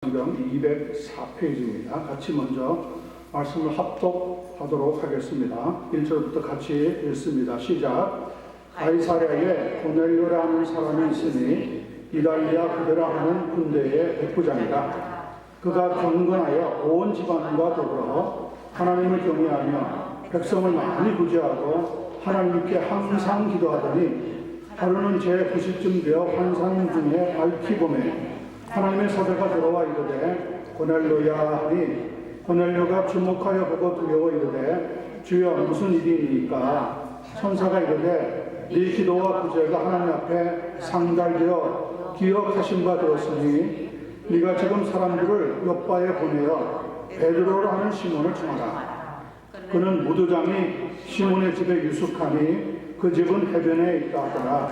성경 204페이지입니다. 같이 먼저 말씀을 합독하도록 하겠습니다. 1절부터 같이 읽습니다. 시작. 가이사랴에 고넬료라는 사람이 있으니 이달리아 부대라 하는 군대의 백부장이다. 그가 경건하여 온 집안과 더불어 하나님을 경외하며 백성을 많이 구제하고 하나님께 항상 기도하더니 하루는 제9시쯤 되어 환상 중에 밝히 보매 하나님의 사자가 들어와 이르되 고넬료야 하니 고넬료가 주목하여 보고 두려워 이르되 주여 무슨 일이니까? 천사가 이르되 네 기도와 구제가 하나님 앞에 상달되어 기억하신 바 되었으니 네가 지금 사람들을 요바에 보내어 베드로라 하는 시몬을 청하라. 그는 무도장이 시몬의 집에 유숙하니 그 집은 해변에 있다 하더라.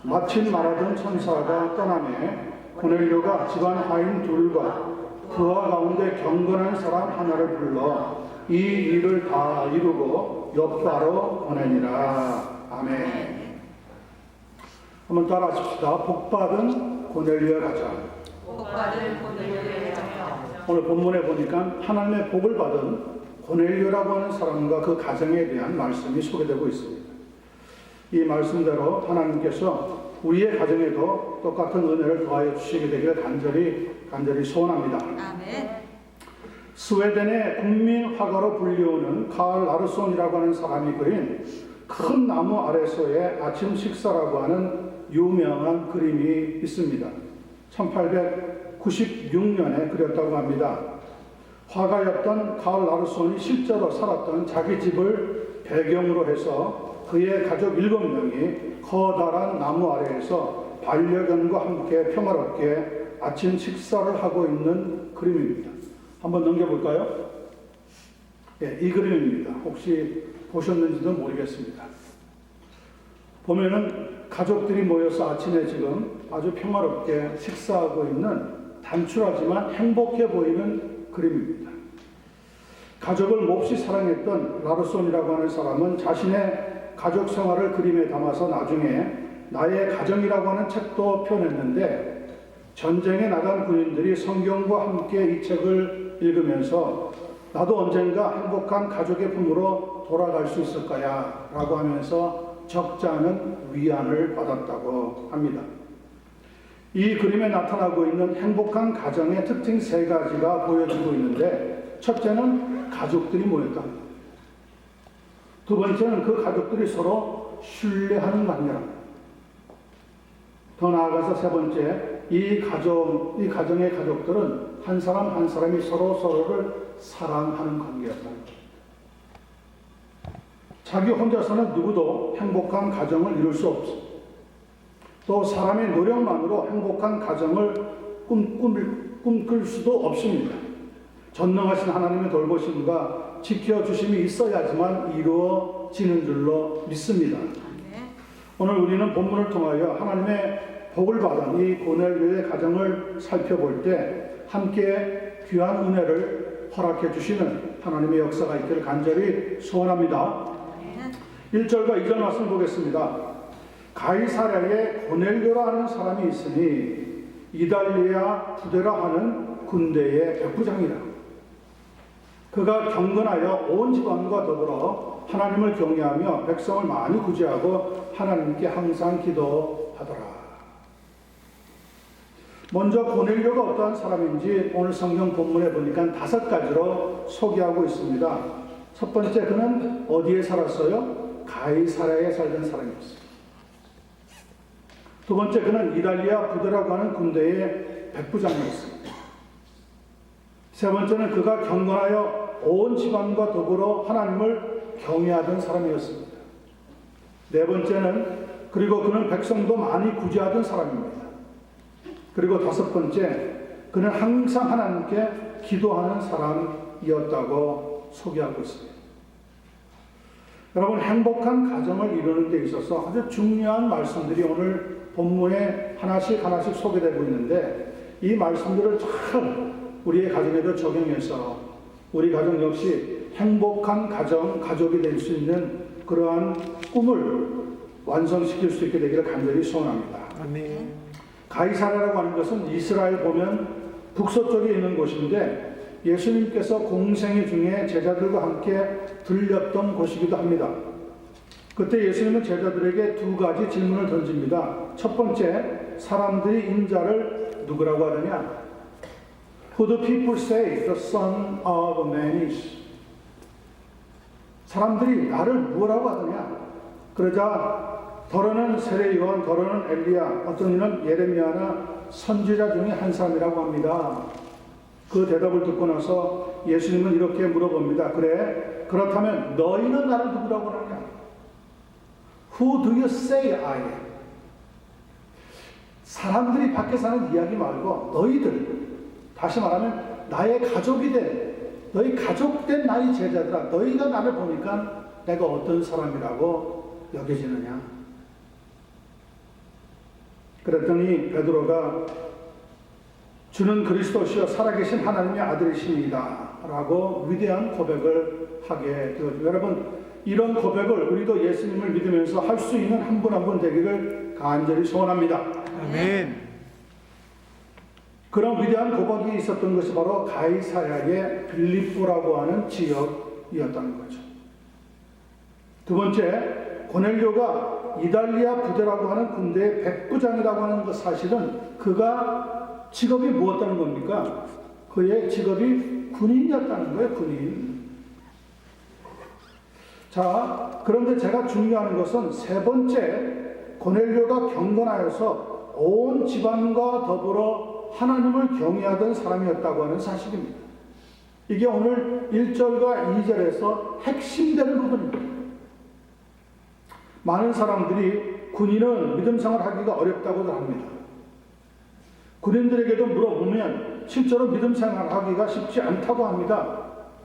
마침 말하던 천사가 떠나매 고넬료가 집안 하인 둘과 그와 가운데 경건한 사람 하나를 불러 이 일을 다 이루고 요바로 보내니라. 아멘. 한번 따라하십시다. 복받은 고넬료의 가정. 복받은 고넬료의 가정. 오늘 본문에 보니까 하나님의 복을 받은 고넬료라고 하는 사람과 그 가정에 대한 말씀이 소개되고 있습니다. 이 말씀대로 하나님께서 우리의 가정에도 똑같은 은혜를 더하여 주시게 되기를 간절히 소원합니다. 아멘. 스웨덴의 국민 화가로 불리우는 카를 라르손이라고 하는 사람이 그린 큰 나무 아래서의 아침 식사라고 하는 유명한 그림이 있습니다. 1896년에 그렸다고 합니다. 화가였던 카를 라르손이 실제로 살았던 자기 집을 배경으로 해서 그의 가족 7명이 커다란 나무 아래에서 반려견과 함께 평화롭게 아침 식사를 하고 있는 그림입니다. 한번 넘겨볼까요? 예, 이 그림입니다. 혹시 보셨는지도 모르겠습니다. 보면은 가족들이 모여서 아침에 지금 아주 평화롭게 식사하고 있는 단출하지만 행복해 보이는 그림입니다. 가족을 몹시 사랑했던 라르손이라고 하는 사람은 자신의 가족 생활을 그림에 담아서 나중에 나의 가정이라고 하는 책도 펴냈는데 전쟁에 나간 군인들이 성경과 함께 이 책을 읽으면서 나도 언젠가 행복한 가족의 품으로 돌아갈 수 있을까야 라고 하면서 적지 않은 위안을 받았다고 합니다. 이 그림에 나타나고 있는 행복한 가정의 특징 3가지가 보여지고 있는데 첫째는 가족들이 모였다. 두 번째는 그 가족들이 서로 신뢰하는 관계랍니다. 더 나아가서 세 번째, 이 가정의 가족들은 한 사람 한 사람이 서로를 사랑하는 관계였다. 자기 혼자서는 누구도 행복한 가정을 이룰 수 없습니다. 또 사람의 노력만으로 행복한 가정을 꿈꿀 수도 없습니다. 전능하신 하나님의 돌보심과 지켜주심이 있어야지만 이루어지는 줄로 믿습니다. 오늘 우리는 본문을 통하여 하나님의 복을 받은 이 고넬료의 가정을 살펴볼 때 함께 귀한 은혜를 허락해 주시는 하나님의 역사가 있기를 간절히 소원합니다. 1절과 2절 말씀 보겠습니다. 가이사랴에 고넬료라 하는 사람이 있으니 이달리아 부대라 하는 군대의 백부장이라. 그가 경건하여 온 집안과 더불어 하나님을 경외하며 백성을 많이 구제하고 하나님께 항상 기도하더라. 먼저 고넬료가 어떠한 사람인지 오늘 성경 본문에 보니까 5가지로 소개하고 있습니다. 첫 번째, 그는 어디에 살았어요? 가이사랴에 살던 사람이었어요. 두 번째, 그는 이달리아 부대라고 하는 군대의 백부장이었습니다. 세 번째는 그가 경건하여 온 집안과 더불어 하나님을 경외하던 사람이었습니다. 네 번째는 그리고 그는 백성도 많이 구제하던 사람입니다. 그리고 5번째, 그는 항상 하나님께 기도하는 사람이었다고 소개하고 있습니다. 여러분, 행복한 가정을 이루는 데 있어서 아주 중요한 말씀들이 오늘 본문에 하나씩 소개되고 있는데 이 말씀들을 잘 우리의 가정에도 적용해서 우리 가정 역시 행복한 가족이 될 수 있는 그러한 꿈을 완성시킬 수 있게 되기를 간절히 소원합니다. 아멘. 가이사랴라고 하는 것은 이스라엘 보면 북서쪽에 있는 곳인데 예수님께서 공생애 중에 제자들과 함께 들렸던 곳이기도 합니다. 그때 예수님은 제자들에게 두 가지 질문을 던집니다. 첫 번째, 사람들이 인자를 누구라고 하느냐? Who do people say the Son of Man is? 사람들이 나를 무엇라고 하느냐? 그러자 더러는 세례요한, 더러는 엘리야, 어떤 이는 예레미야나 선지자 중에 한 사람이라고 합니다. 그 대답을 듣고 나서 예수님은 이렇게 물어봅니다. 그래, 그렇다면 너희는 나를 누구라고 하느냐? Who do you say I am? 사람들이 밖에서 하는 이야기 말고 너희들, 다시 말하면 나의 가족이 된, 너희 가족된 나의 제자들아, 너희가 나를 보니까 내가 어떤 사람이라고 여겨지느냐? 그랬더니 베드로가 주는 그리스도시여 살아계신 하나님의 아들이십니다 라고 위대한 고백을 하게 되었죠. 여러분, 이런 고백을 우리도 예수님을 믿으면서 할 수 있는 한 분 한 분 되기를 간절히 소원합니다. 아멘. 그런 위대한 고백이 있었던 것이 바로 가이사랴의 빌립보라고 하는 지역이었다는 거죠. 두 번째, 고넬료가 이달리아 부대라고 하는 군대의 백부장이라고 하는 것, 사실은 그가 직업이 무엇다는 겁니까? 그의 직업이 군인이었다는 거예요, 군인. 자, 그런데 제가 중요한 것은 세 번째, 고넬료가 경건하여서 온 집안과 더불어 하나님을 경외하던 사람이었다고 하는 사실입니다. 이게 오늘 1절과 2절에서 핵심되는 부분입니다. 많은 사람들이 군인은 믿음 생활하기가 어렵다고 합니다. 군인들에게도 물어보면 실제로 믿음 생활하기가 쉽지 않다고 합니다.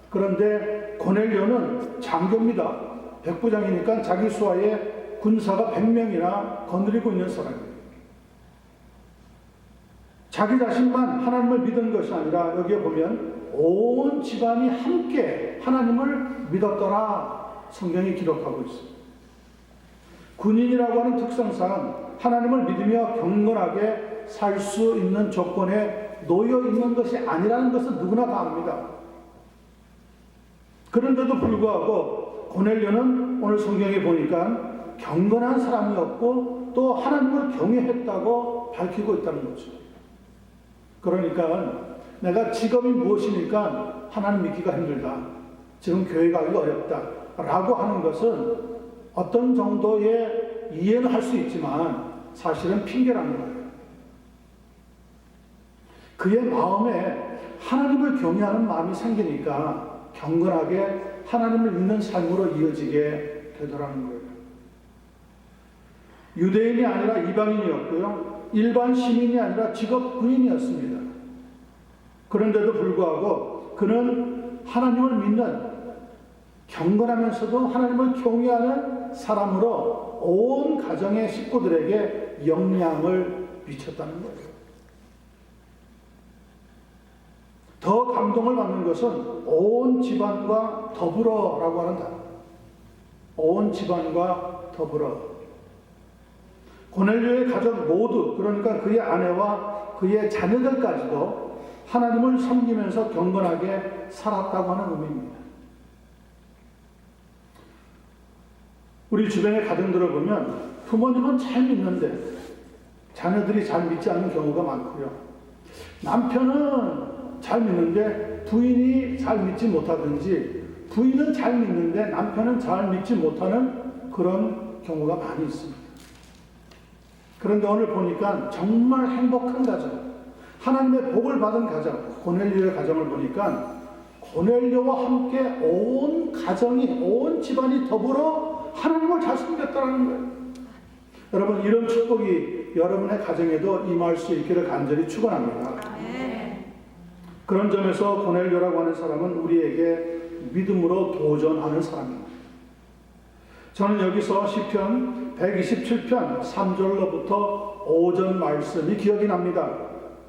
그런데 고넬료는 장교입니다. 백부장이니까 자기 수하에 군사가 100명이나 거느리고 있는 사람이에요. 자기 자신만 하나님을 믿은 것이 아니라 여기에 보면 온 집안이 함께 하나님을 믿었더라 성경이 기록하고 있습니다. 군인이라고 하는 특성상 하나님을 믿으며 경건하게 살 수 있는 조건에 놓여 있는 것이 아니라는 것은 누구나 다 압니다. 그런데도 불구하고 고넬료는 오늘 성경에 보니까 경건한 사람이었고 또 하나님을 경외했다고 밝히고 있다는 거죠. 그러니까 내가 직업이 무엇이니까 하나님 믿기가 힘들다, 지금 교회 가기가 어렵다 라고 하는 것은 어떤 정도의 이해는 할 수 있지만 사실은 핑계라는 거예요. 그의 마음에 하나님을 경외하는 마음이 생기니까 경건하게 하나님을 믿는 삶으로 이어지게 되더라는 거예요. 유대인이 아니라 이방인이었고요. 일반 시민이 아니라 직업 군인이었습니다. 그런데도 불구하고 그는 하나님을 믿는, 경건하면서도 하나님을 경외하는 사람으로 온 가정의 식구들에게 영향을 미쳤다는 거예요. 더 감동을 받는 것은 온 집안과 더불어라고 하는 단어. 온 집안과 더불어. 고넬료의 가족 모두, 그러니까 그의 아내와 그의 자녀들까지도 하나님을 섬기면서 경건하게 살았다고 하는 의미입니다. 우리 주변의 가정들을 보면 부모님은 잘 믿는데 자녀들이 잘 믿지 않는 경우가 많고요. 남편은 잘 믿는데 부인이 잘 믿지 못하든지, 부인은 잘 믿는데 남편은 잘 믿지 못하는 그런 경우가 많이 있습니다. 그런데 오늘 보니까 정말 행복한 가정, 하나님의 복을 받은 가정, 고넬료의 가정을 보니까 고넬료와 함께 온 가정이, 온 집안이 더불어 하나님을 잘 섬겼다는 거예요. 여러분, 이런 축복이 여러분의 가정에도 임할 수 있기를 간절히 축원합니다. 그런 점에서 고넬료라고 하는 사람은 우리에게 믿음으로 도전하는 사람입니다. 저는 여기서 시편 127편 3절로부터 5절 말씀이 기억이 납니다.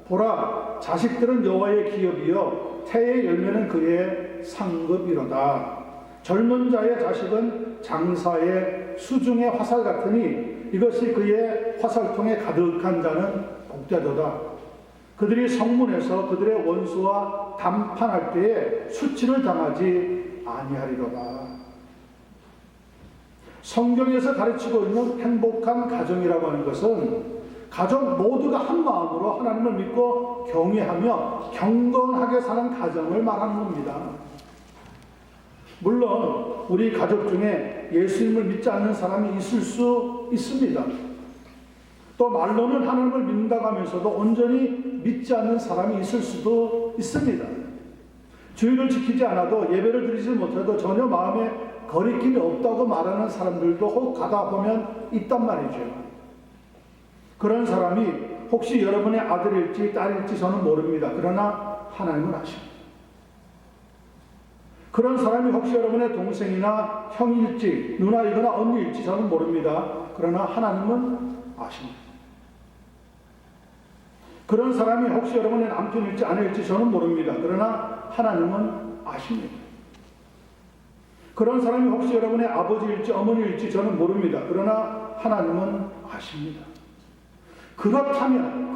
보라, 자식들은 여호와의 기업이요 태의 열매는 그의 상급이로다. 젊은 자의 자식은 장사의 수중의 화살 같으니 이것이 그의 화살통에 가득한 자는 복되도다. 그들이 성문에서 그들의 원수와 담판할 때에 수치를 당하지 아니하리로다. 성경에서 가르치고 있는 행복한 가정이라고 하는 것은 가족 모두가 한 마음으로 하나님을 믿고 경외하며 경건하게 사는 가정을 말하는 겁니다. 물론 우리 가족 중에 예수님을 믿지 않는 사람이 있을 수 있습니다. 또 말로는 하나님을 믿는다고 하면서도 온전히 믿지 않는 사람이 있을 수도 있습니다. 주일을 지키지 않아도 예배를 드리지 못해도 전혀 마음에 거리낌이 없다고 말하는 사람들도 혹 가다 보면 있단 말이죠. 그런 사람이 혹시 여러분의 아들일지 딸일지 저는 모릅니다. 그러나 하나님은 아십니다. 그런 사람이 혹시 여러분의 동생이나 형일지 누나이거나 언니일지 저는 모릅니다. 그러나 하나님은 아십니다. 그런 사람이 혹시 여러분의 남편일지 아내일지 저는 모릅니다. 그러나 하나님은 아십니다. 그런 사람이 혹시 여러분의 아버지일지 어머니일지 저는 모릅니다. 그러나 하나님은 아십니다. 그렇다면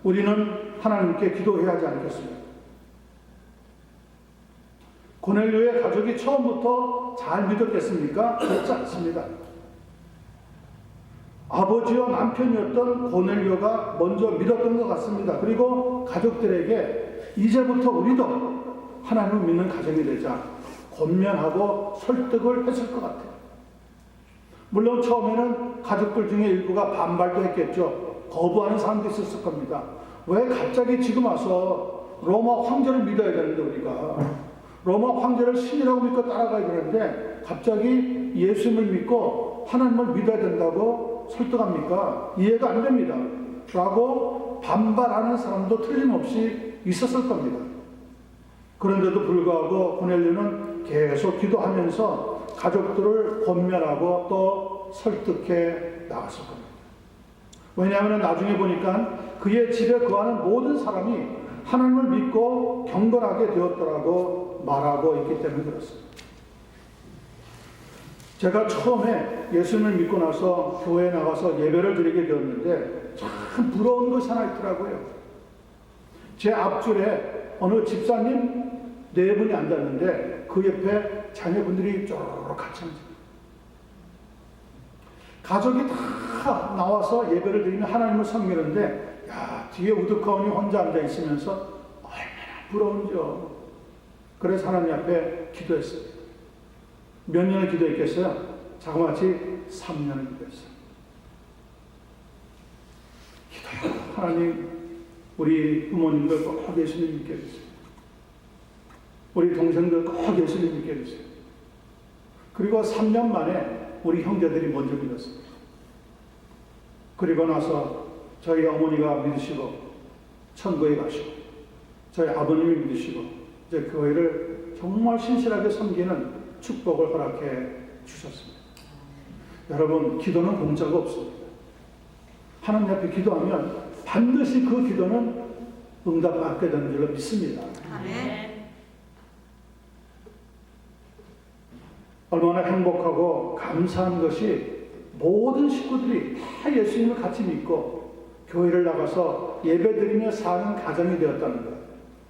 우리는 하나님께 기도해야 하지 않겠습니까? 고넬료의 가족이 처음부터 잘 믿었겠습니까? 그렇지 않습니다. 아버지와 남편이었던 고넬료가 먼저 믿었던 것 같습니다. 그리고 가족들에게 이제부터 우리도 하나님을 믿는 가정이 되자 권면하고 설득을 했을 것 같아요. 물론 처음에는 가족들 중에 일부가 반발도 했겠죠. 거부하는 사람도 있었을 겁니다. 왜 갑자기 지금 와서 로마 황제를 믿어야 되는데 우리가 로마 황제를 신이라고 믿고 따라가야 되는데 갑자기 예수님을 믿고 하나님을 믿어야 된다고 설득합니까? 이해가 안 됩니다. 라고 반발하는 사람도 틀림없이 있었을 겁니다. 그런데도 불구하고 고넬료는 계속 기도하면서 가족들을 권면하고 또 설득해 나갔을 겁니다. 왜냐하면 나중에 보니까 그의 집에 거하는 모든 사람이 하나님을 믿고 경건하게 되었더라고 말하고 있기 때문에 그렇습니다. 제가 처음에 예수님을 믿고 나서 교회에 나가서 예배를 드리게 되었는데 참 부러운 것이 하나 있더라고요. 제 앞줄에 어느 집사님 4분이 앉았는데 그 옆에 자녀분들이 쪼르륵 같이 앉아요. 가족이 다 나와서 예배를 드리면 하나님을 섬기는데 야, 뒤에 우두커니 혼자 앉아 있으면서 얼마나 부러운지요. 그래서 하나님 앞에 기도했어요. 몇 년을 기도했겠어요? 자그마치 3년을 기도했어요. 기도요. 하나님, 우리 부모님들 꼭 예수님 믿게 해주세요. 우리 동생들 꼭 예수님 믿게 해주세요. 그리고 3년 만에 우리 형제들이 먼저 믿었습니다. 그리고 나서 저희 어머니가 믿으시고 천국에 가시고 저희 아버님이 믿으시고 이제 교회를 정말 신실하게 섬기는 축복을 허락해 주셨습니다. 여러분, 기도는 공짜가 없습니다. 하나님 앞에 기도하면 반드시 그 기도는 응답받게 되는 줄로 믿습니다. 아멘. 얼마나 행복하고 감사한 것이 모든 식구들이 다 예수님을 같이 믿고 교회를 나가서 예배드리며 사는 가정이 되었다는 것.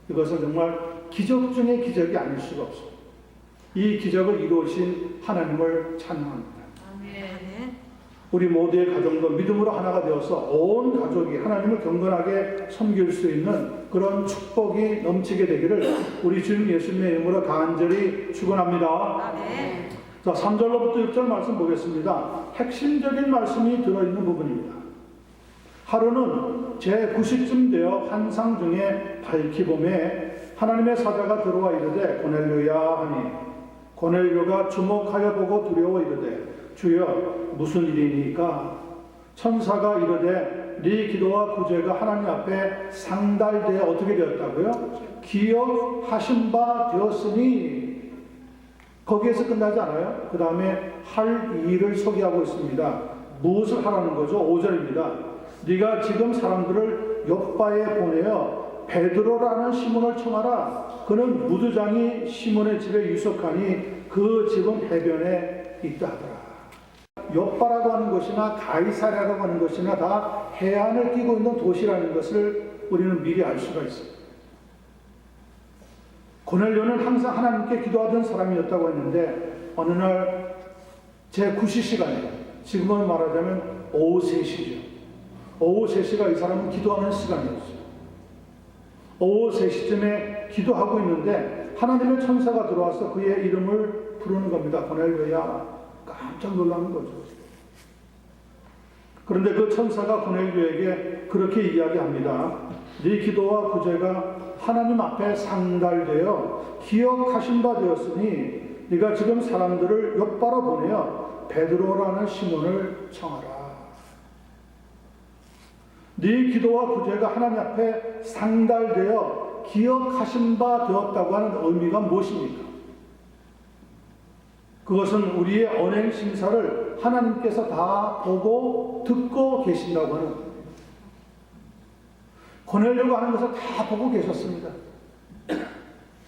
이것은 정말 기적 중의 기적이 아닐 수가 없습니다. 이 기적을 이루신 하나님을 찬양합니다. 아멘. 우리 모두의 가정도 믿음으로 하나가 되어서 온 가족이 하나님을 경건하게 섬길 수 있는 그런 축복이 넘치게 되기를 우리 주님 예수님의 이름으로 간절히 축원합니다. 아멘. 자, 3절로부터 6절 말씀 보겠습니다. 핵심적인 말씀이 들어있는 부분입니다. 하루는 제9시쯤 되어 환상 중에 밝히 봄에 하나님의 사자가 들어와 이르되 고넬료야 하니 고넬료가 주목하여 보고 두려워 이르되 주여 무슨 일이니까? 천사가 이르되 네 기도와 구제가 하나님 앞에 상달되어 어떻게 되었다고요? 기억하신 바 되었으니. 거기에서 끝나지 않아요. 그 다음에 할 일을 소개하고 있습니다. 무엇을 하라는 거죠? 5절입니다. 네가 지금 사람들을 욥바에 보내어 베드로라는 시몬을 청하라. 그는 무두장이 시몬의 집에 유속하니 그 집은 해변에 있다 하더라. 욥바라고 하는 것이나 가이사랴라고 하는 것이나 다 해안을 끼고 있는 도시라는 것을 우리는 미리 알 수가 있어요. 고넬료는 항상 하나님께 기도하던 사람이었다고 했는데 어느 날 제 9시 시간에, 지금은 말하자면 오후 3시죠. 오후 3시가 이 사람은 기도하는 시간이었어요. 오후 3시쯤에 기도하고 있는데 하나님의 천사가 들어와서 그의 이름을 부르는 겁니다. 고넬료야. 깜짝 놀라는 거죠. 그런데 그 천사가 고넬료에게 그렇게 이야기합니다. 네 기도와 구제가 하나님 앞에 상달되어 기억하신 바 되었으니 네가 지금 사람들을 욥바로 보내어 베드로라는 시몬을 청하라. 네 기도와 구제가 하나님 앞에 상달되어 기억하신 바 되었다고 하는 의미가 무엇입니까? 그것은 우리의 언행 심사를 하나님께서 다 보고 듣고 계신다고 하는 겁니다. 고넬료가 하는 것을 다 보고 계셨습니다.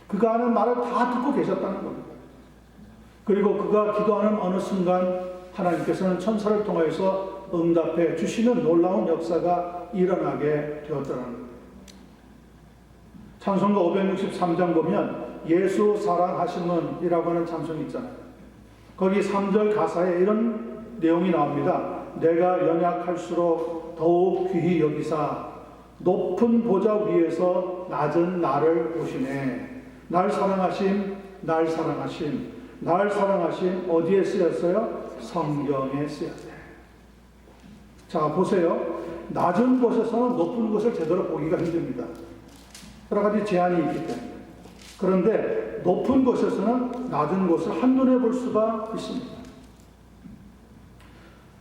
그가 하는 말을 다 듣고 계셨다는 겁니다. 그리고 그가 기도하는 어느 순간 하나님께서는 천사를 통해서 응답해 주시는 놀라운 역사가 일어나게 되었다는 겁니다. 찬송가 563장 보면 예수 사랑하심은이라고 하는 찬송이 있잖아요. 거기 3절 가사에 이런 내용이 나옵니다. 내가 연약할수록 더욱 귀히 여기사 높은 보좌 위에서 낮은 나를 보시네. 날 사랑하심, 날 사랑하심, 날 사랑하심 어디에 쓰였어요? 성경에 쓰였어요. 자, 보세요. 낮은 곳에서는 높은 곳을 제대로 보기가 힘듭니다. 여러 가지 제한이 있기 때문에. 그런데 높은 곳에서는 낮은 곳을 한눈에 볼 수가 있습니다.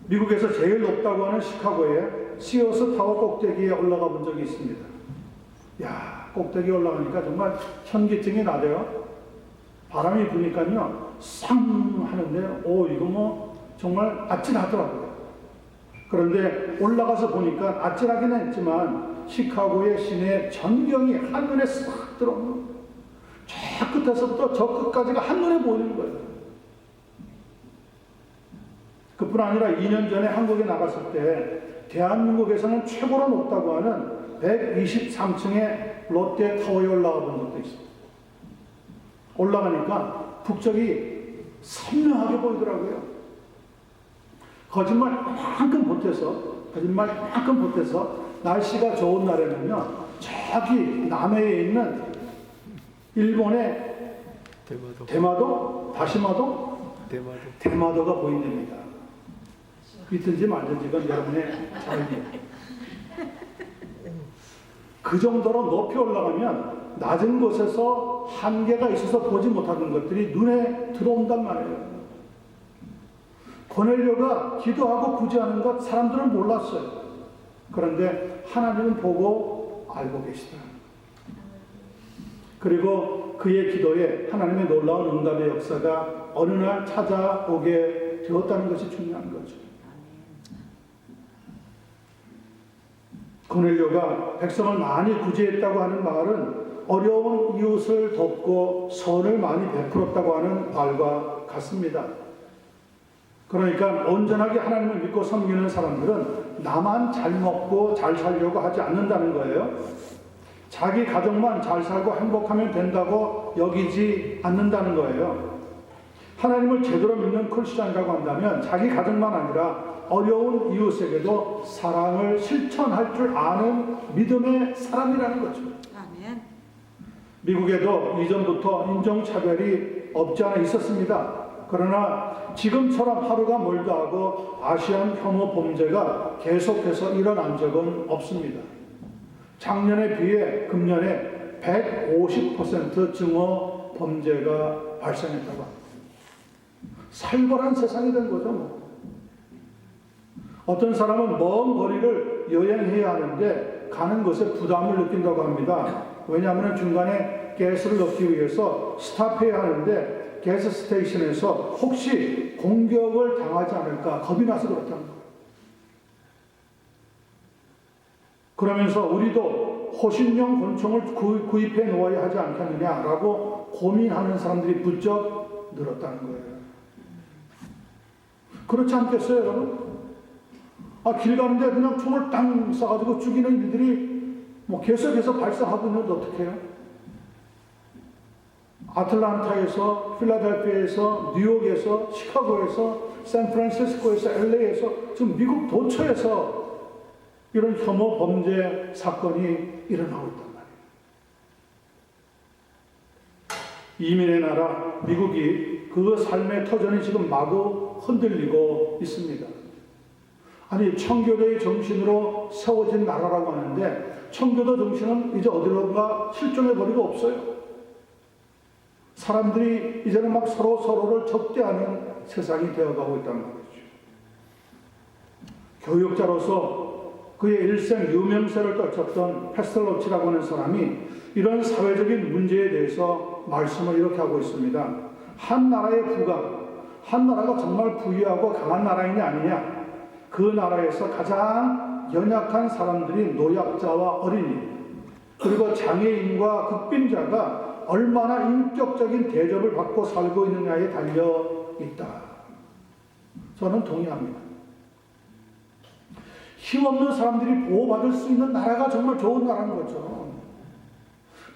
미국에서 제일 높다고 하는 시카고에 시어스 타워 꼭대기에 올라가 본 적이 있습니다. 야, 꼭대기에 올라가니까 정말 현기증이 나대요. 바람이 부니까요, 쌍 하는데, 이거 뭐 정말 아찔하더라고요. 그런데 올라가서 보니까 아찔하긴 했지만 시카고의 시내 전경이 한눈에 싹 들어오는 거예요. 저 끝에서부터 저 끝까지가 한눈에 보이는 거예요. 그뿐 아니라 2년 전에 한국에 나갔을 때 대한민국에서는 최고로 높다고 하는 123층의 롯데타워에 올라가 본 것도 있습니다. 올라가니까 북쪽이 선명하게 보이더라고요. 거짓말만큼 보태서 날씨가 좋은 날에는요, 저기 남해에 있는 일본의 대마도가 보인답니다. 믿든지 말든지 이건 여러분의 자유예요. 그 정도로 높이 올라가면 낮은 곳에서 한계가 있어서 보지 못하는 것들이 눈에 들어온단 말이에요. 고넬료가 기도하고 구제하는 것 사람들은 몰랐어요. 그런데 하나님은 보고 알고 계시더라고요. 그리고 그의 기도에 하나님의 놀라운 응답의 역사가 어느 날 찾아오게 되었다는 것이 중요한 거죠. 고넬료가 백성을 많이 구제했다고 하는 말은 어려운 이웃을 돕고 선을 많이 베풀었다고 하는 말과 같습니다. 그러니까 온전하게 하나님을 믿고 섬기는 사람들은 나만 잘 먹고 잘 살려고 하지 않는다는 거예요. 자기 가정만 잘 살고 행복하면 된다고 여기지 않는다는 거예요. 하나님을 제대로 믿는 크리스천이라고 한다면 자기 가정만 아니라 어려운 이웃에게도 사랑을 실천할 줄 아는 믿음의 사람이라는 거죠. 아멘. 미국에도 이전부터 인종차별이 없지 않아 있었습니다. 그러나 지금처럼 하루가 멀다 하고 아시안 혐오 범죄가 계속해서 일어난 적은 없습니다. 작년에 비해 금년에 150% 증오 범죄가 발생했다고 합니다. 살벌한 세상이 된 거죠. 뭐. 어떤 사람은 먼 거리를 여행해야 하는데 가는 것에 부담을 느낀다고 합니다. 왜냐하면 중간에 가스를 넣기 위해서 스탑해야 하는데 가스 스테이션에서 혹시 공격을 당하지 않을까 겁이 나서 그렇다는 거예요. 그러면서 우리도 호신용 권총을 구입해 놓아야 하지 않겠느냐라고 고민하는 사람들이 부쩍 늘었다는 거예요. 그렇지 않겠어요, 여러분? 길 가는데 그냥 총을 땅 쏴가지고 죽이는 일들이 뭐 계속해서 발생하고 있는데 어떻게 해요? 아틀란타에서, 필라델피아에서, 뉴욕에서, 시카고에서, 샌프란시스코에서, LA에서 지금 미국 도처에서 이런 혐오 범죄 사건이 일어나고 있단 말이에요. 이민의 나라 미국이 그 삶의 터전이 지금 마구 흔들리고 있습니다. 아니, 청교도의 정신으로 세워진 나라라고 하는데 청교도 정신은 이제 어디론가 실종해버리고 없어요. 사람들이 이제는 막 서로를 적대하는 세상이 되어가고 있단 말이죠. 교육자로서 그의 일생 유명세를 떨쳤던 페스텔로치라고 하는 사람이 이런 사회적인 문제에 대해서 말씀을 이렇게 하고 있습니다. 한 나라의 부가, 한 나라가 정말 부유하고 강한 나라이냐 아니냐, 그 나라에서 가장 연약한 사람들이 노약자와 어린이, 그리고 장애인과 극빈자가 얼마나 인격적인 대접을 받고 살고 있느냐에 달려 있다. 저는 동의합니다. 힘없는 사람들이 보호받을 수 있는 나라가 정말 좋은 나라인 거죠.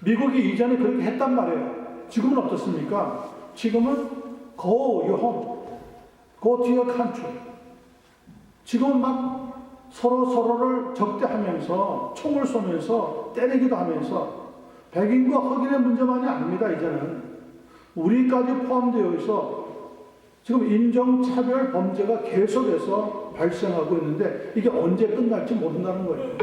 미국이 이전에 그렇게 했단 말이에요. 지금은 어떻습니까? 지금은 go your home, go to your country. 지금은 막 서로를 적대하면서 총을 쏘면서 때리기도 하면서 백인과 흑인의 문제만이 아닙니다. 이제는 우리까지 포함되어 있어 지금 인종차별 범죄가 계속해서 발생하고 있는데 이게 언제 끝날지 모른다는 거예요.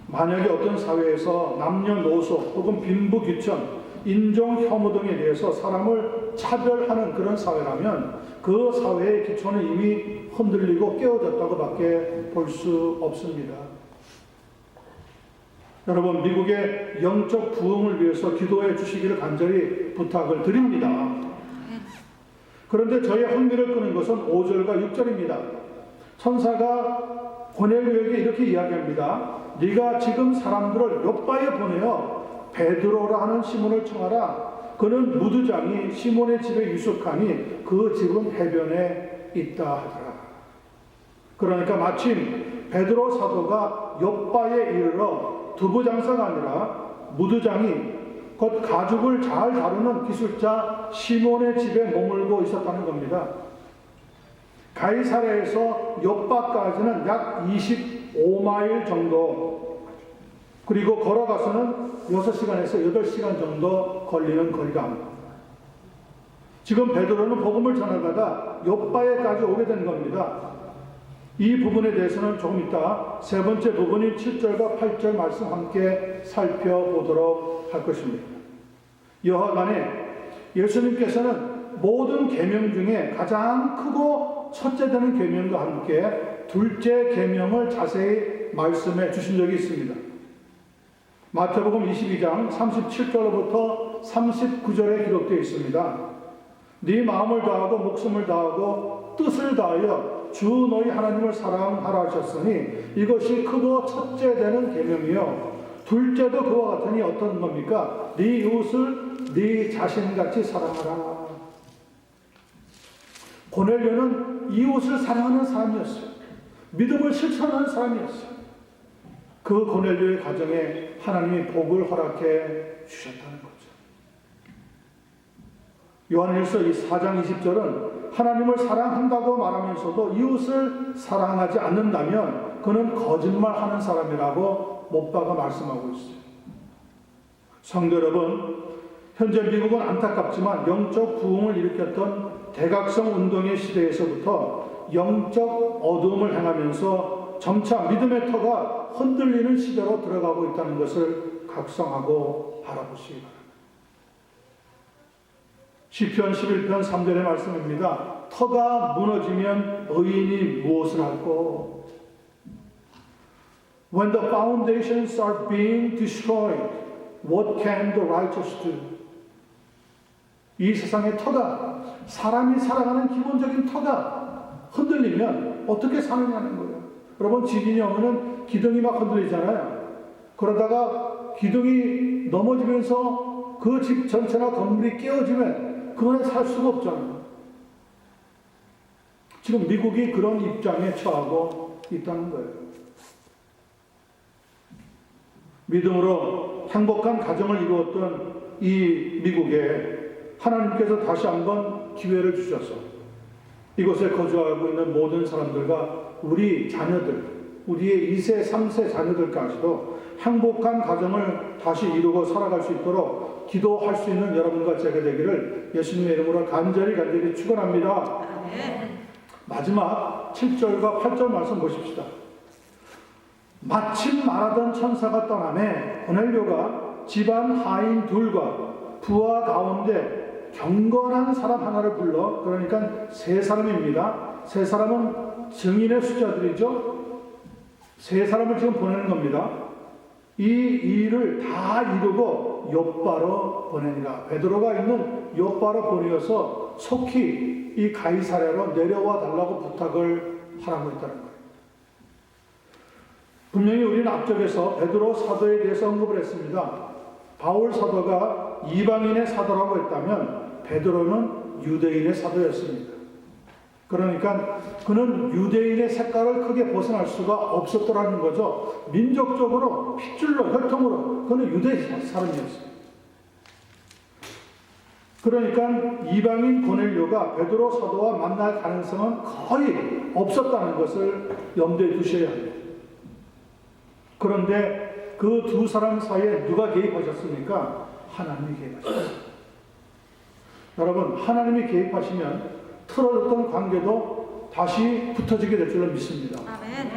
만약에 어떤 사회에서 남녀노소 혹은 빈부귀천, 인종 혐오 등에 대해서 사람을 차별하는 그런 사회라면 그 사회의 기초는 이미 흔들리고 깨어졌다고 밖에 볼 수 없습니다. 여러분, 미국의 영적 부흥을 위해서 기도해 주시기를 간절히 부탁을 드립니다. 그런데 저의 흥미를 끄는 것은 5절과 6절입니다. 천사가 고넬료에게 이렇게 이야기합니다. 네가 지금 사람들을 욥바에 보내어 베드로라 하는 시몬을 청하라. 그는 무두장이 시몬의 집에 유숙하니 그 집은 해변에 있다 하더라. 그러니까 마침 베드로 사도가 욥바에 이르러 두부 장사가 아니라 무두장이 곧 가죽을 잘 다루는 기술자 시몬의 집에 머물고 있었다는 겁니다. 가이사랴에서 욥바까지는 약 25마일 정도, 그리고 걸어가서는 6시간에서 8시간 정도 걸리는 거리가. 지금 베드로는 복음을 전하다가 욥바에까지 오게 된 겁니다. 이 부분에 대해서는 조금 이따 세 번째 부분인 7절과 8절 말씀 함께 살펴보도록 할 것입니다. 여하간에 예수님께서는 모든 계명 중에 가장 크고 첫째 되는 계명과 함께 둘째 계명을 자세히 말씀해 주신 적이 있습니다. 마태복음 22장 37절로부터 39절에 기록되어 있습니다. 네 마음을 다하고 목숨을 다하고 뜻을 다하여 주 너희 하나님을 사랑하라 하셨으니 이것이 크고 첫째 되는 계명이요 둘째도 그와 같으니 어떤 겁니까? 네 이웃을 네 자신같이 사랑하라. 고넬료는 이웃을 사랑하는 사람이었어요. 믿음을 실천하는 사람이었어요. 그 고넬료의 가정에 하나님이 복을 허락해 주셨다는 거죠. 요한일서 4장 20절은 하나님을 사랑한다고 말하면서도 이웃을 사랑하지 않는다면 그는 거짓말하는 사람이라고 못박아 말씀하고 있어요. 성도 여러분, 현재 미국은 안타깝지만 영적 부흥을 일으켰던 대각성 운동의 시대에서부터 영적 어두움을 행하면서 점차 믿음의 터가 흔들리는 시대로 들어가고 있다는 것을 각성하고 바라보시기 바랍니다. 시편 11편 3절의 말씀입니다. 터가 무너지면 의인이 무엇을 할꼬? When the foundations are being destroyed, what can the righteous do? 이 세상의 터가, 사람이 살아가는 기본적인 터가 흔들리면 어떻게 사느냐는 거예요. 여러분, 지진이 오면은 기둥이 막 흔들리잖아요. 그러다가 기둥이 넘어지면서 그 집 전체나 건물이 깨어지면 그 안에 살 수가 없잖아요. 지금 미국이 그런 입장에 처하고 있다는 거예요. 믿음으로 행복한 가정을 이루었던 이 미국에 하나님께서 다시 한번 기회를 주셔서 이곳에 거주하고 있는 모든 사람들과 우리 자녀들, 우리의 2세, 3세 자녀들까지도 행복한 가정을 다시 이루고 살아갈 수 있도록 기도할 수 있는 여러분과 제가 되기를 예수님의 이름으로 간절히 축원합니다. 마지막 7절과 8절 말씀 보십시다. 마침 말하던 천사가 떠나매 고넬료가 집안 하인 둘과 부하 가운데 경건한 사람 하나를 불러, 그러니까 세 사람입니다. 세 사람은 증인의 숫자들이죠. 세 사람을 지금 보내는 겁니다. 이 일을 다 이루고 욥바로 보내니라. 베드로가 있는 욥바로 보내어서 속히 이 가이사랴로 내려와 달라고 부탁을 하라고 했다는 거예요. 분명히 우리는 앞쪽에서 베드로 사도에 대해서 언급을 했습니다. 바울 사도가 이방인의 사도라고 했다면 베드로는 유대인의 사도였습니다. 그러니까 그는 유대인의 색깔을 크게 벗어날 수가 없었더라는 거죠. 민족적으로 핏줄로 혈통으로 그는 유대 사람이었어요. 그러니까 이방인 고넬료가 베드로 사도와 만날 가능성은 거의 없었다는 것을 염두에 두셔야 합니다. 그런데 그 두 사람 사이에 누가 개입하셨습니까? 하나님이 개입하셨습니다. 여러분, 하나님이 개입하시면 틀어졌던 관계도 다시 붙어지게 될 줄로 믿습니다. 아멘.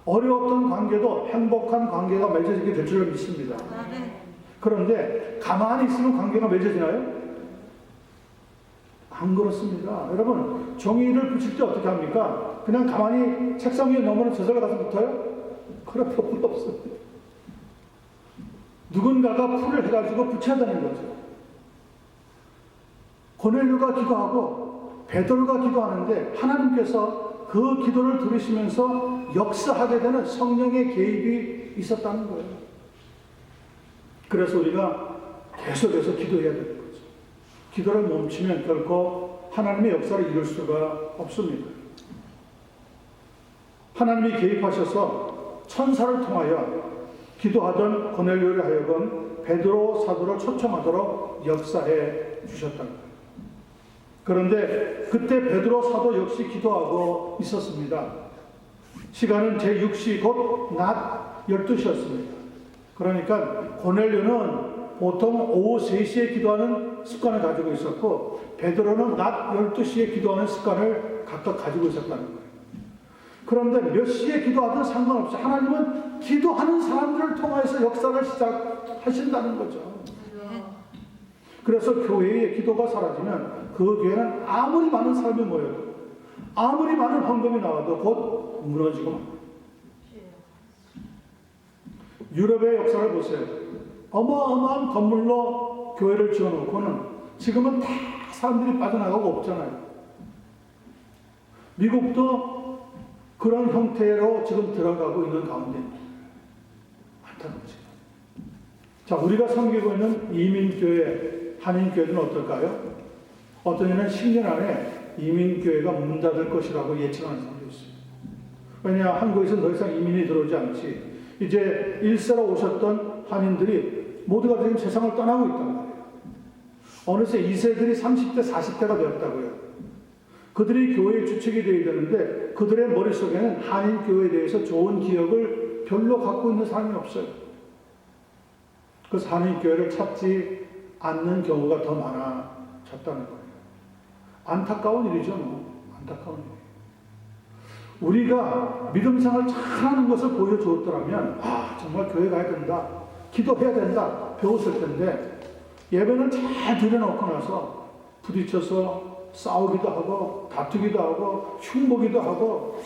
어려웠던 관계도 행복한 관계가 맺어지게 될 줄로 믿습니다. 아멘. 그런데 가만히 있으면 관계가 맺어지나요? 안 그렇습니다. 여러분, 종이를 붙일 때 어떻게 합니까? 그냥 가만히 책상 위에 놓으면 저절로 가서 붙어요? 그럴 필요 없습니다. 누군가가 풀을 해가지고 붙여야 되는 거죠. 고넬료가 기도하고 베드로가 기도하는데 하나님께서 그 기도를 들으시면서 역사하게 되는 성령의 개입이 있었다는 거예요. 그래서 우리가 계속해서 기도해야 되는 거죠. 기도를 멈추면 결코 하나님의 역사를 이룰 수가 없습니다. 하나님이 개입하셔서 천사를 통하여 기도하던 고넬료를 하여금 베드로 사도를 초청하도록 역사해 주셨다는 거예요. 그런데 그때 베드로 사도 역시 기도하고 있었습니다. 시간은 제6시 곧 낮 12시였습니다. 그러니까 고넬료는 보통 오후 3시에 기도하는 습관을 가지고 있었고 베드로는 낮 12시에 기도하는 습관을 각각 가지고 있었다는 거예요. 그런데 몇 시에 기도하든 상관없이 하나님은 기도하는 사람들을 통해서 역사를 시작하신다는 거죠. 그래서 교회의 기도가 사라지면 그 교회는 아무리 많은 사람이 모여도 아무리 많은 헌금이 나와도 곧 무너지고 맙니다. 유럽의 역사를 보세요. 어마어마한 건물로 교회를 지어놓고는 지금은 다 사람들이 빠져나가고 없잖아요. 미국도 그런 형태로 지금 들어가고 있는 가운데 많다는 거죠. 자, 우리가 섬기고 있는 이민교회, 한인교회는 어떨까요? 어떤 이는 10년 안에 이민교회가 문 닫을 것이라고 예측하는 사람도 있습니다. 왜냐, 한국에서 더 이상 이민이 들어오지 않지. 이제 1세로 오셨던 한인들이 모두가 지금 세상을 떠나고 있단 말이에요. 어느새 2세들이 30대, 40대가 되었다고요. 그들이 교회의 주축이 되어야 되는데 그들의 머릿속에는 한인교회에 대해서 좋은 기억을 별로 갖고 있는 사람이 없어요. 그래서 한인교회를 찾지 않는 경우가 더 많아졌다는 거예요. 안타까운 일이죠. 안타까운 일. 우리가 믿음생활 잘하는 것을 보여주었더라면 정말 교회 가야 된다, 기도해야 된다 배웠을 텐데 예배는 잘 드려놓고 나서 부딪혀서 싸우기도 하고 다투기도 하고 흉보기도 하고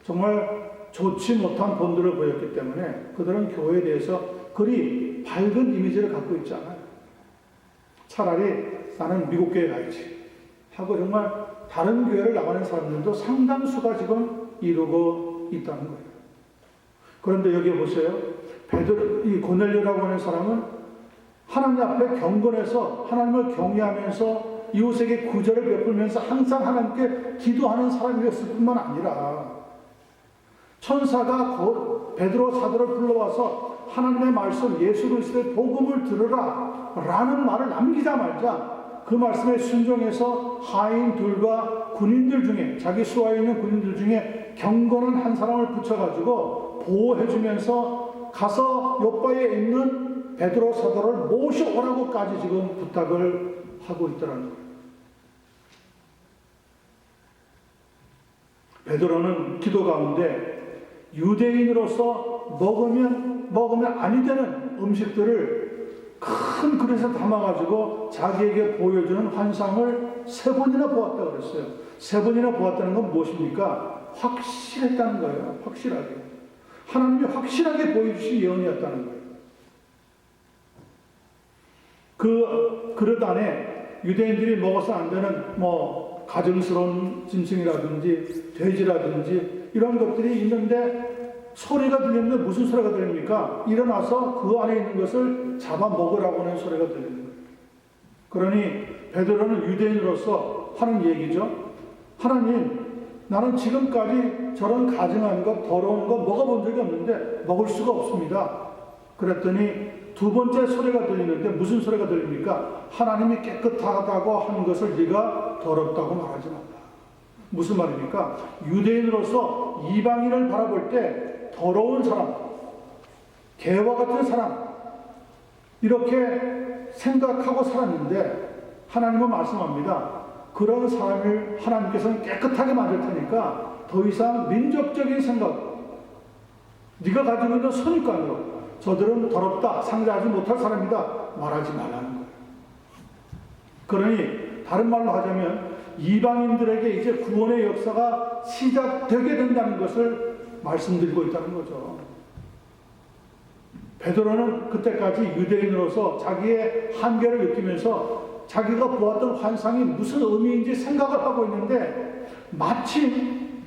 정말 좋지 못한 본들을 보였기 때문에 그들은 교회에 대해서 그리 밝은 이미지를 갖고 있지 않아요. 차라리 나는 미국 교회 가야지 하고 정말 다른 교회를 나가는 사람들도 상당수가 지금 이루고 있다는 거예요. 그런데 여기 보세요. 이 고넬료라고 하는 사람은 하나님 앞에 경건해서 하나님을 경외하면서 이웃에게 구제를 베풀면서 항상 하나님께 기도하는 사람이었을 뿐만 아니라 천사가 베드로 사도를 불러와서 하나님의 말씀 예수 그리스도의 복음을 들으라 라는 말을 남기자마자 그 말씀에 순종해서 하인들과 군인들 중에 자기 수하에 있는 군인들 중에 경건한 한 사람을 붙여가지고 보호해주면서 가서 요바에 있는 베드로 사도를 모셔오라고까지 지금 부탁을 하고 있더라는 거예요. 베드로는 기도 가운데 유대인으로서 먹으면 아니 되는 음식들을 큰 그릇에 담아가지고 자기에게 보여주는 환상을 3번이나 보았다고 그랬어요. 3번이나 보았다는 건 무엇입니까? 확실했다는 거예요. 확실하게. 하나님이 확실하게 보여주신 예언이었다는 거예요. 그 그릇 안에 유대인들이 먹어서 안 되는 가증스러운 짐승이라든지 돼지라든지 이런 것들이 있는데 소리가 들리는데 무슨 소리가 들립니까? 일어나서 그 안에 있는 것을 잡아 먹으라고 하는 소리가 들리는 거예요. 그러니 베드로는 유대인으로서 하는 얘기죠. 하나님, 나는 지금까지 저런 가증한 것, 더러운 거 먹어본 적이 없는데 먹을 수가 없습니다. 그랬더니 2번째 소리가 들리는데 무슨 소리가 들립니까? 하나님이 깨끗하다고 하는 것을 네가 더럽다고 말하지 말라. 무슨 말입니까? 유대인으로서 이방인을 바라볼 때 더러운 사람, 개와 같은 사람 이렇게 생각하고 살았는데 하나님은 말씀합니다. 그런 사람을 하나님께서는 깨끗하게 만들 테니까 더 이상 민족적인 생각, 네가 가지고 있는 선입관으로 저들은 더럽다, 상대하지 못할 사람이다 말하지 말라는 거예요. 그러니 다른 말로 하자면 이방인들에게 이제 구원의 역사가 시작되게 된다는 것을 말씀드리고 있다는 거죠. 베드로는 그때까지 유대인으로서 자기의 한계를 느끼면서 자기가 보았던 환상이 무슨 의미인지 생각을 하고 있는데 마침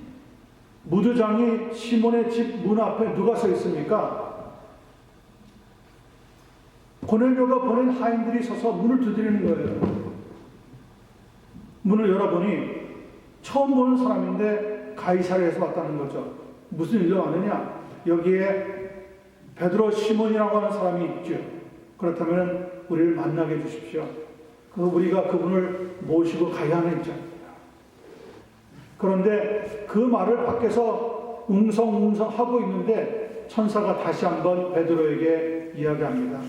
무드장이 시몬의 집 문 앞에 누가 서 있습니까? 고넬료가 보낸 하인들이 서서 문을 두드리는 거예요. 문을 열어보니 처음 보는 사람인데 가이사랴에서 왔다는 거죠. 무슨 일로 왔느냐? 여기에 베드로 시몬이라고 하는 사람이 있죠. 그렇다면 우리를 만나게 해주십시오. 우리가 그분을 모시고 가야 하는 입장입니다. 그런데 그 말을 밖에서 웅성웅성 하고 있는데 천사가 다시 한번 베드로에게 이야기합니다.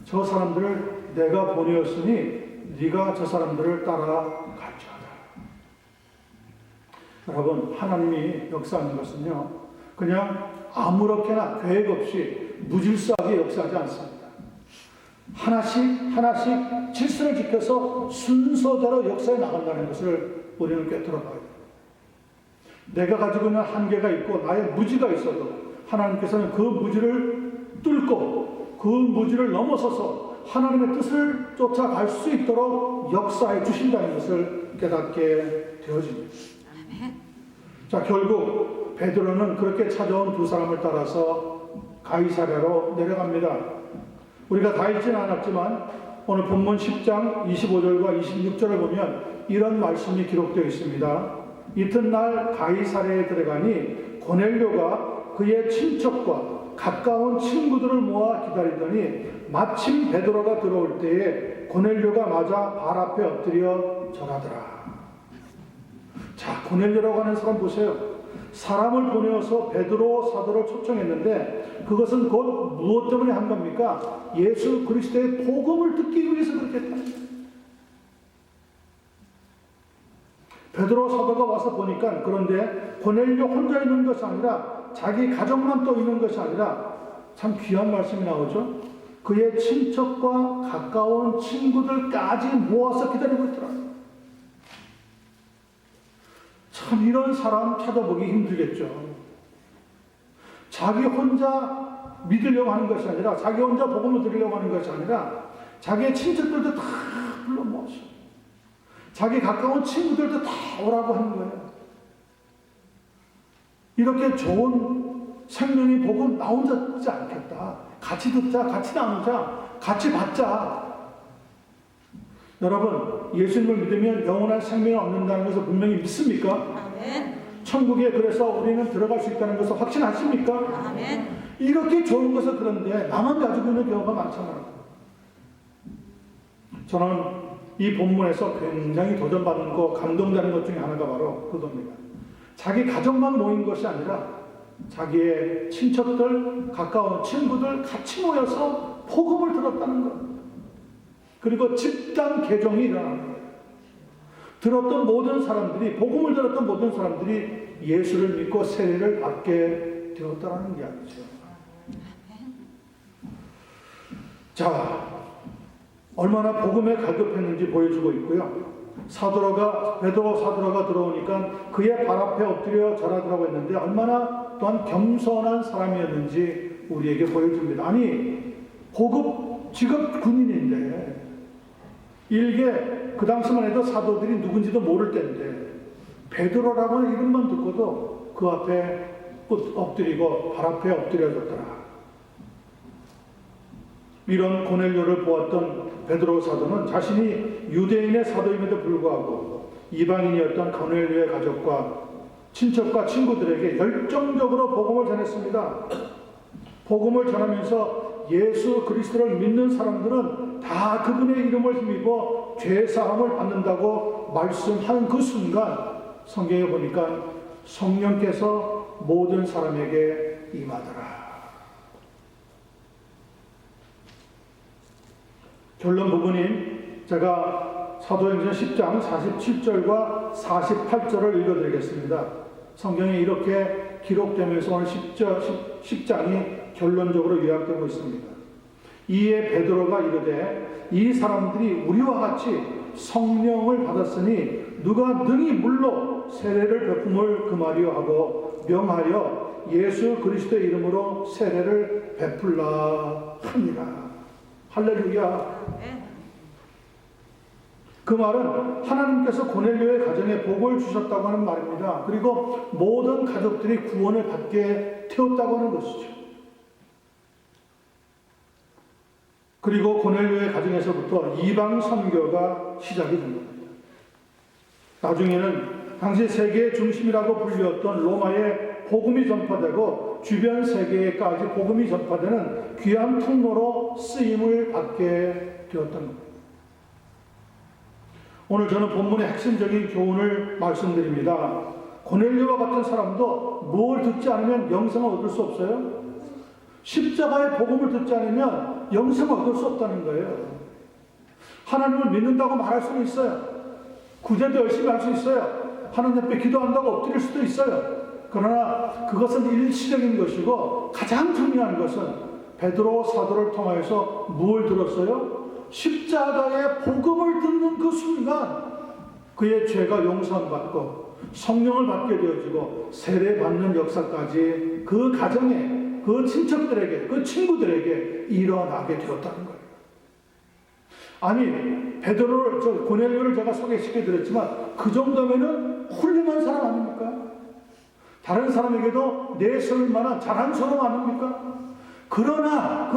저 사람들을 내가 보내었으니 네가 저 사람들을 따라갈지어다. 여러분, 하나님이 역사하는 것은요, 그냥 아무렇게나 계획 없이 무질서하게 역사하지 않습니다. 하나씩 질서를 지켜서 순서대로 역사에 나간다는 것을 우리는 꿰뚫어봐야 돼요. 내가 가지고 있는 한계가 있고 나의 무지가 있어도 하나님께서는 그 무지를 뚫고 그 무지를 넘어서서 하나님의 뜻을 쫓아갈 수 있도록 역사해 주신다는 것을 깨닫게 되어집니다. 자, 결국 베드로는 그렇게 찾아온 2사람을 따라서 가이사랴로 내려갑니다. 우리가 다 읽지는 않았지만 오늘 본문 10장 25절과 26절을 보면 이런 말씀이 기록되어 있습니다. 이튿날 가이사랴에 들어가니 고넬료가 그의 친척과 가까운 친구들을 모아 기다리더니 마침 베드로가 들어올 때에 고넬료가 맞아 발 앞에 엎드려 절하더라. 자, 고넬료라고 하는 사람 보세요. 사람을 보내어서 베드로 사도를 초청했는데 그것은 곧 무엇 때문에 한 겁니까? 예수 그리스도의 복음을 듣기 위해서 그렇게 했다. 베드로 사도가 와서 보니까 그런데 고넬료 혼자 있는 것이 아니라 자기 가족만 또 있는 것이 아니라 참 귀한 말씀이 나오죠. 그의 친척과 가까운 친구들까지 모아서 기다리고 있더라. 참 이런 사람 찾아보기 힘들겠죠. 자기 혼자 믿으려고 하는 것이 아니라 자기 혼자 복음을 드리려고 하는 것이 아니라 자기의 친척들도 다 불러 모았어. 자기 가까운 친구들도 다 오라고 하는 거예요. 이렇게 좋은 생명의 복음 나 혼자 듣지 않겠다. 같이 듣자, 같이 나누자, 같이 받자. 여러분, 예수님을 믿으면 영원한 생명을 얻는다는 것을 분명히 믿습니까? 아멘. 천국에 그래서 우리는 들어갈 수 있다는 것을 확신하십니까? 아멘. 이렇게 좋은 것은 그런데 나만 가지고 있는 경우가 많잖아요. 저는 이 본문에서 굉장히 도전받는 거, 감동되는 것 중에 하나가 바로 그겁니다. 자기 가족만 모인 것이 아니라 자기의 친척들, 가까운 친구들 같이 모여서 복음을 들었다는 것. 그리고 집단 개종이 일어나는 거예요. 들었던 모든 사람들이, 복음을 들었던 모든 사람들이 예수를 믿고 세례를 받게 되었다는 이야기죠. 자, 얼마나 복음에 갈급했는지 보여주고 있고요. 베드로 사도가 들어오니까 그의 발 앞에 엎드려 절하더라고 했는데 얼마나 또한 겸손한 사람이었는지 우리에게 보여줍니다. 아니, 고급 직업 군인인데 일개 그 당시만 해도 사도들이 누군지도 모를 때인데 베드로라고 하는 이름만 듣고도 그 앞에 엎드리고 발 앞에 엎드려졌더라. 이런 고넬료를 보았던 베드로 사도는 자신이 유대인의 사도임에도 불구하고 이방인이었던 고넬료의 가족과 친척과 친구들에게 열정적으로 복음을 전했습니다. 복음을 전하면서 예수 그리스도를 믿는 사람들은 다 그분의 이름을 힘입어 죄사함을 받는다고 말씀하는 그 순간 성경에 보니까 성령께서 모든 사람에게 임하더라. 결론 부분인 제가 사도행전 10장 47절과 48절을 읽어드리겠습니다. 성경에 이렇게 기록되면서 오늘 10장이 결론적으로 요약되고 있습니다. 이에 베드로가 이르되 이 사람들이 우리와 같이 성령을 받았으니 누가 능히 물로 세례를 베품을 금하려 하고 명하여 예수 그리스도의 이름으로 세례를 베풀라 하니라. 할렐루야. 그 말은 하나님께서 고넬료의 가정에 복을 주셨다고 하는 말입니다. 그리고 모든 가족들이 구원을 받게 되었다고 하는 것이죠. 그리고 고넬료의 가정에서부터 이방 선교가 시작이 된 겁니다. 나중에는 당시 세계의 중심이라고 불렸던 로마에 복음이 전파되고 주변 세계에까지 복음이 전파되는 귀한 통로로 쓰임을 받게 되었던 겁니다. 오늘 저는 본문의 핵심적인 교훈을 말씀드립니다. 고넬료와 같은 사람도 뭘 듣지 않으면 영생을 얻을 수 없어요? 십자가의 복음을 듣지 않으면 영생을 얻을 수 없다는 거예요. 하나님을 믿는다고 말할 수는 있어요. 구제도 열심히 할 수 있어요. 하나님 앞에 기도한다고 엎드릴 수도 있어요. 그러나 그것은 일시적인 것이고 가장 중요한 것은 베드로 사도를 통하여서 무엇을 들었어요? 십자가의 복음을 듣는 그 순간 그의 죄가 용서받고 성령을 받게 되어지고 세례받는 역사까지 그 가정에, 그 친척들에게, 그 친구들에게 일어나게 되었다는 거예요. 아니, 고넬료를 제가 소개시켜 드렸지만 그 정도면은 훌륭한 사람 아닙니까? 다른 사람에게도 내세울 만한 자랑스러움 아닙니까? 그러나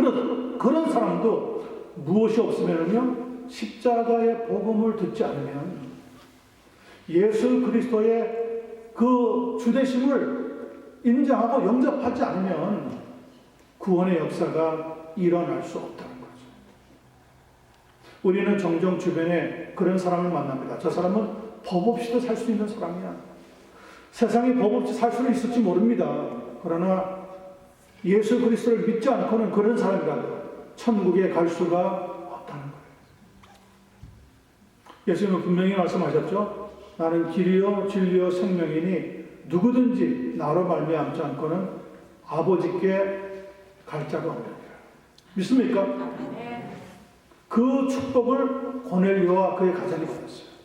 그런 사람도 무엇이 없으면요, 십자가의 복음을 듣지 않으면, 예수 그리스도의 그 주되심을 인정하고 영접하지 않으면 구원의 역사가 일어날 수 없다는 거죠. 우리는 종종 주변에 그런 사람을 만납니다. 저 사람은 법 없이도 살 수 있는 사람이야. 세상에 법 없이 살 수는 있을지 모릅니다. 그러나 예수 그리스도를 믿지 않고는 그런 사람이라도 천국에 갈 수가 없다는 거예요. 예수님은 분명히 말씀하셨죠. 나는 길이요 진리요 생명이니 누구든지 나로 말미암지 않고는 아버지께 갈 자가 없느니라. 믿습니까? 그 축복을 고넬료와 그의 가정이 받았어요.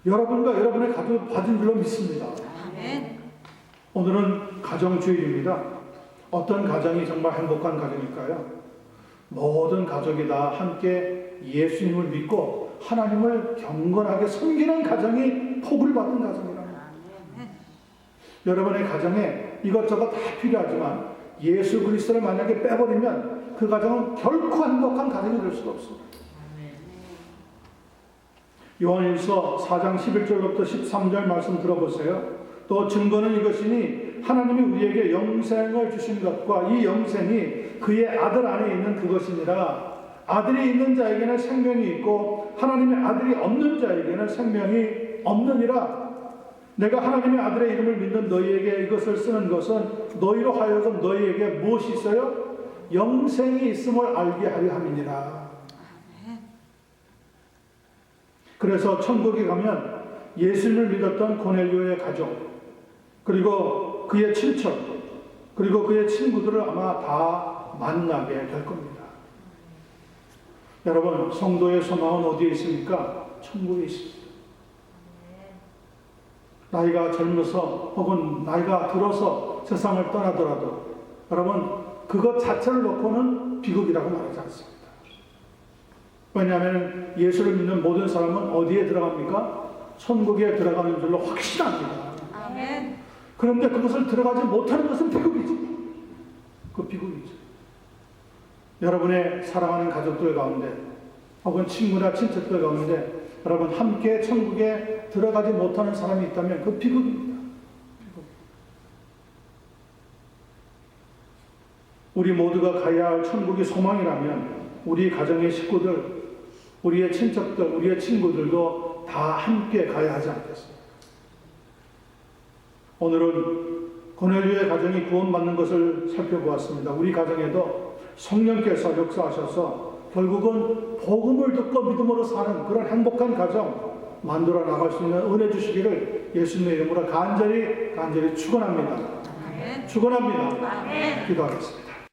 여러분과 여러분의 가족이 받은 줄로 믿습니다. 오늘은 가정주일입니다. 어떤 가정이 정말 행복한 가정일까요? 모든 가족이 다 함께 예수님을 믿고 하나님을 경건하게 섬기는 가정이 복을 받은 가정이랍니다. 여러분의 가정에 이것저것 다 필요하지만 예수 그리스도를 만약에 빼버리면 그 가정은 결코 행복한 가정이 될 수가 없습니다. 요한일서 4장 11절부터 13절 말씀 들어보세요. 또 증거는 이것이니 하나님이 우리에게 영생을 주신 것과 이 영생이 그의 아들 안에 있는 그것이니라. 아들이 있는 자에게는 생명이 있고 하나님의 아들이 없는 자에게는 생명이 없느니라. 내가 하나님의 아들의 이름을 믿는 너희에게 이것을 쓰는 것은 너희로 하여금 너희에게 무엇이 있어요? 영생이 있음을 알게 하려 함이니라. 그래서 천국에 가면 예수님을 믿었던 고넬료의 가족, 그리고 그의 친척, 그리고 그의 친구들을 아마 다 만나게 될 겁니다. 여러분, 성도의 소망은 어디에 있습니까? 천국에 있습니다. 나이가 젊어서 혹은 나이가 들어서 세상을 떠나더라도 여러분, 그것 자체를 놓고는 비극이라고 말하지 않습니다. 왜냐하면 예수를 믿는 모든 사람은 어디에 들어갑니까? 천국에 들어가는 줄로 확신합니다. 아멘. 그런데 그것을 들어가지 못하는 것은 비극이지. 그 비극이죠. 여러분의 사랑하는 가족들 가운데 혹은 친구나 친척들 가운데 여러분 함께 천국에 들어가지 못하는 사람이 있다면 그 비극입니다. 비극. 우리 모두가 가야 할 천국이 소망이라면 우리 가정의 식구들, 우리의 친척들, 우리의 친구들도 다 함께 가야 하지 않겠습니까? 오늘은 고넬료의 가정이 구원받는 것을 살펴보았습니다. 우리 가정에도 성령께서 역사하셔서 결국은 복음을 듣고 믿음으로 사는 그런 행복한 가정 만들어 나갈 수 있는 은혜 주시기를 예수님의 이름으로 간절히 축원합니다. 축원합니다. 기도하겠습니다.